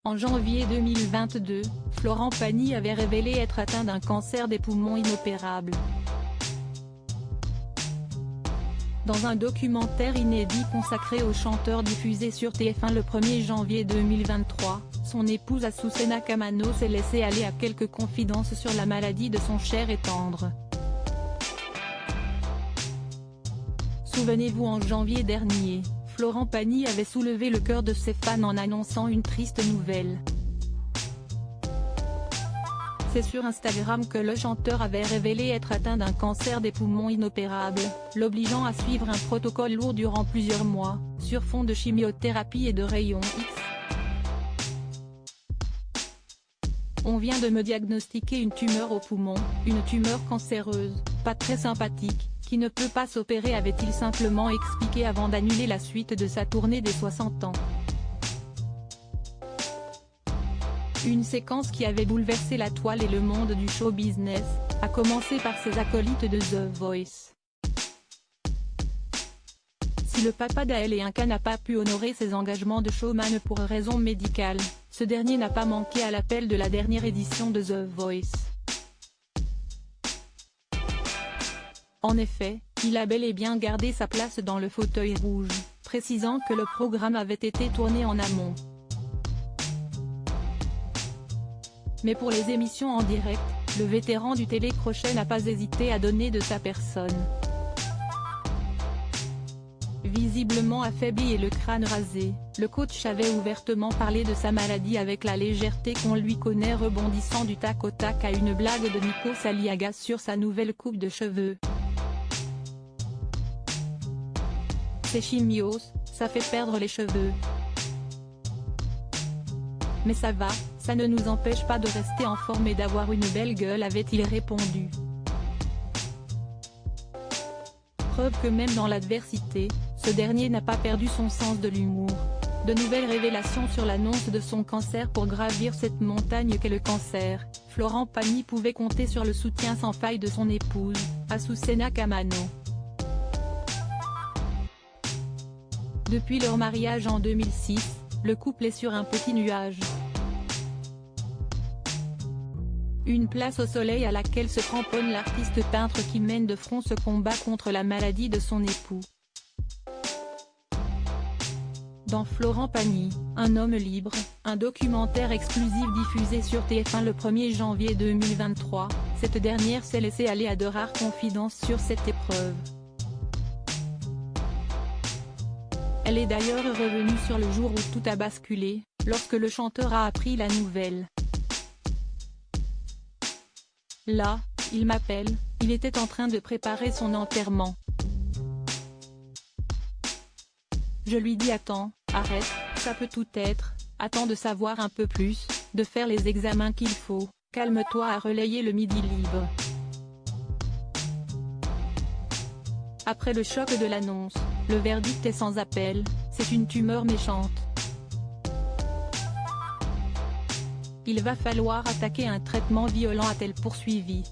En janvier 2022, Florent Pagny avait révélé être atteint d'un cancer des poumons inopérable. Dans un documentaire inédit consacré au chanteur diffusé sur TF1 le 1er janvier 2023, son épouse Azucena Camano s'est laissée aller à quelques confidences sur la maladie de son cher et tendre. Souvenez-vous, en janvier dernier, Florent Pagny avait soulevé le cœur de ses fans en annonçant une triste nouvelle. C'est sur Instagram que le chanteur avait révélé être atteint d'un cancer des poumons inopérable, l'obligeant à suivre un protocole lourd durant plusieurs mois, sur fond de chimiothérapie et de rayons X. On vient de me diagnostiquer une tumeur au poumon, une tumeur cancéreuse, pas très sympathique, qui ne peut pas s'opérer, avait-il simplement expliqué avant d'annuler la suite de sa tournée des 60 ans. Une séquence qui avait bouleversé la toile et le monde du show business, à commencer par ses acolytes de The Voice. Si le papa d'Aël et Inca n'a pas pu honorer ses engagements de showman pour raisons médicales, ce dernier n'a pas manqué à l'appel de la dernière édition de The Voice. En effet, il a bel et bien gardé sa place dans le fauteuil rouge, précisant que le programme avait été tourné en amont. Mais pour les émissions en direct, le vétéran du télécrochet n'a pas hésité à donner de sa personne. Visiblement affaibli et le crâne rasé, le coach avait ouvertement parlé de sa maladie avec la légèreté qu'on lui connaît, rebondissant du tac au tac à une blague de Nico Saliagas sur sa nouvelle coupe de cheveux. Ces chimios, ça fait perdre les cheveux. Mais ça va, ça ne nous empêche pas de rester en forme et d'avoir une belle gueule, avait-il répondu. Preuve que même dans l'adversité, ce dernier n'a pas perdu son sens de l'humour. De nouvelles révélations sur l'annonce de son cancer. Pour gravir cette montagne qu'est le cancer, Florent Pagny pouvait compter sur le soutien sans faille de son épouse, Azucena Camano. Depuis leur mariage en 2006, le couple est sur un petit nuage. Une place au soleil à laquelle se cramponne l'artiste peintre qui mène de front ce combat contre la maladie de son époux. Dans Florent Pagny, un homme libre, un documentaire exclusif diffusé sur TF1 le 1er janvier 2023, cette dernière s'est laissée aller à de rares confidences sur cette épreuve. Elle est d'ailleurs revenue sur le jour où tout a basculé, lorsque le chanteur a appris la nouvelle. Là, il m'appelle, il était en train de préparer son enterrement. Je lui dis attends, arrête, ça peut tout être, attends de savoir un peu plus, de faire les examens qu'il faut, calme-toi, à relayer le Midi Libre. Après le choc de l'annonce, le verdict est sans appel, c'est une tumeur méchante. Il va falloir attaquer un traitement violent, a-t-elle poursuivi.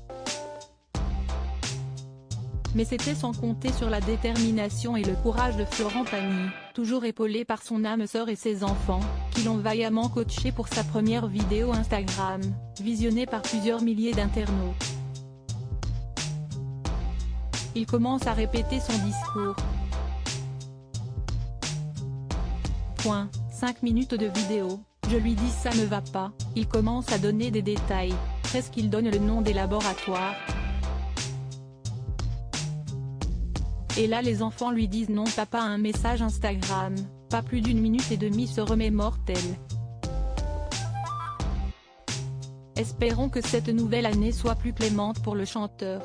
Mais c'était sans compter sur la détermination et le courage de Florent Pagny, toujours épaulé par son âme sœur et ses enfants, qui l'ont vaillamment coaché pour sa première vidéo Instagram, visionnée par plusieurs milliers d'internautes. Il commence à répéter son discours. 5 minutes de vidéo, je lui dis ça ne va pas, il commence à donner des détails, presque il donne le nom des laboratoires. Et là les enfants lui disent non papa, un message Instagram, pas plus d'1 minute et demie se remémore-t-elle. Espérons que cette nouvelle année soit plus clémente pour le chanteur.